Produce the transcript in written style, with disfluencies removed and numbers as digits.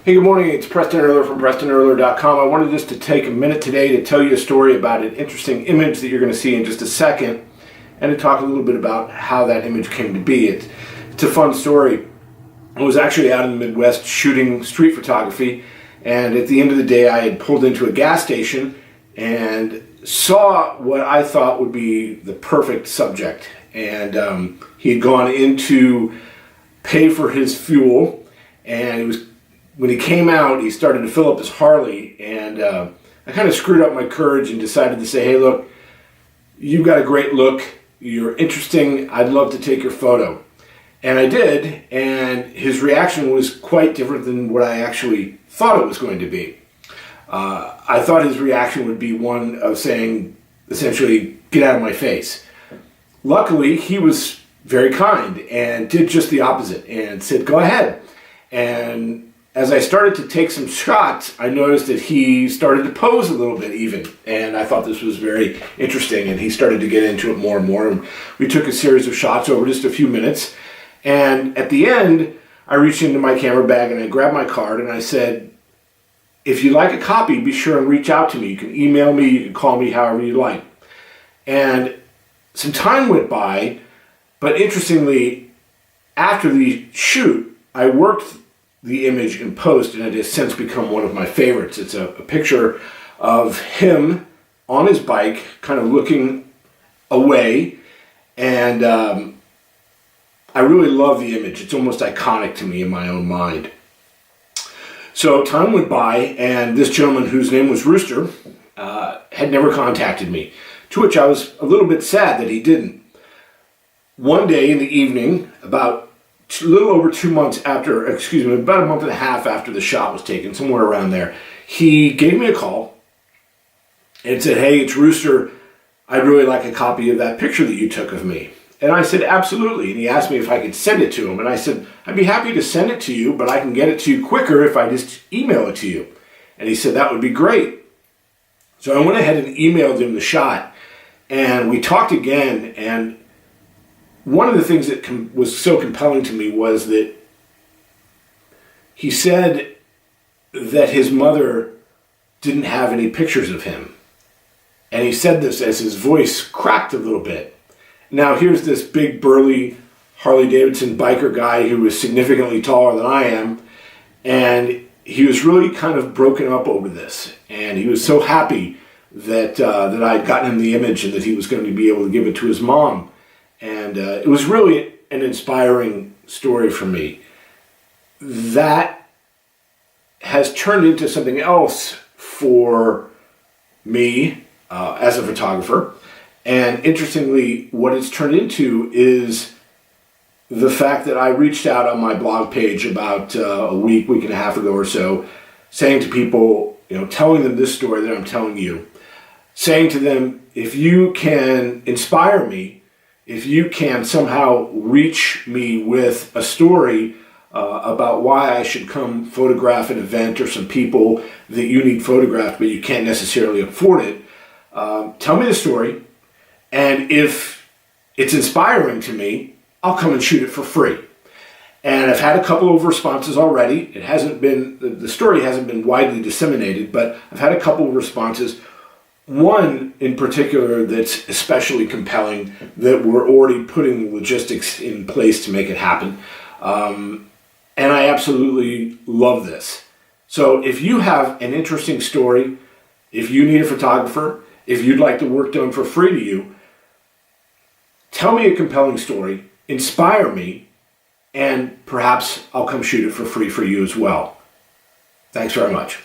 Hey, good morning. It's Preston Earler from PrestonEarler.com. I wanted just to take a minute today to tell you a story about an interesting image that you're going to see in just a second, and to talk a little bit about how that image came to be. It's a fun story. I was actually out in the Midwest shooting street photography, and at the end of the day I had pulled into a gas station and saw what I thought would be the perfect subject. And he had gone in to pay for his fuel, and when he came out, he started to fill up his Harley, and I kind of screwed up my courage and decided to say, hey, look, you've got a great look, you're interesting, I'd love to take your photo. And I did, and his reaction was quite different than what I actually thought it was going to be. I thought his reaction would be one of saying, essentially, get out of my face. Luckily, he was very kind and did just the opposite and said, go ahead. And as I started to take some shots, I noticed that he started to pose a little bit even. And I thought this was very interesting, and he started to get into it more and more. And we took a series of shots over just a few minutes. And at the end, I reached into my camera bag and I grabbed my card and I said, if you'd like a copy, be sure and reach out to me. You can email me, you can call me, however you like. And some time went by, but interestingly, after the shoot, I worked the image in post, and it has since become one of my favorites. It's a picture of him on his bike, kind of looking away, and I really love the image. It's almost iconic to me in my own mind. So time went by, and this gentleman, whose name was Rooster, had never contacted me, to which I was a little bit sad that he didn't. One day in the evening, about a little over 2 months after, about a month and a half after the shot was taken, somewhere around there, he gave me a call and said, hey, it's Rooster, I'd really like a copy of that picture that you took of me. And I said, absolutely. And he asked me if I could send it to him. And I said, I'd be happy to send it to you, but I can get it to you quicker if I just email it to you. And he said, that would be great. So I went ahead and emailed him the shot, and we talked again. And one of the things that was so compelling to me was that he said that his mother didn't have any pictures of him. And he said this as his voice cracked a little bit. Now here's this big burly Harley-Davidson biker guy who was significantly taller than I am, and he was really kind of broken up over this. And he was so happy that I'd gotten him the image and that he was going to be able to give it to his mom. And it was really an inspiring story for me. That has turned into something else for me as a photographer. And interestingly, what it's turned into is the fact that I reached out on my blog page about a week and a half ago or so, saying to people, telling them this story that I'm telling you, saying to them, if you can inspire me, if you can somehow reach me with a story about why I should come photograph an event or some people that you need photographed but you can't necessarily afford it, tell me the story. And if it's inspiring to me, I'll come and shoot it for free. And I've had a couple of responses already. The story hasn't been widely disseminated, but I've had a couple of responses. One in particular that's especially compelling, that we're already putting logistics in place to make it happen. And I absolutely love this. So if you have an interesting story, if you need a photographer, if you'd like the work done for free to you, tell me a compelling story, inspire me, and perhaps I'll come shoot it for free for you as well. Thanks very much.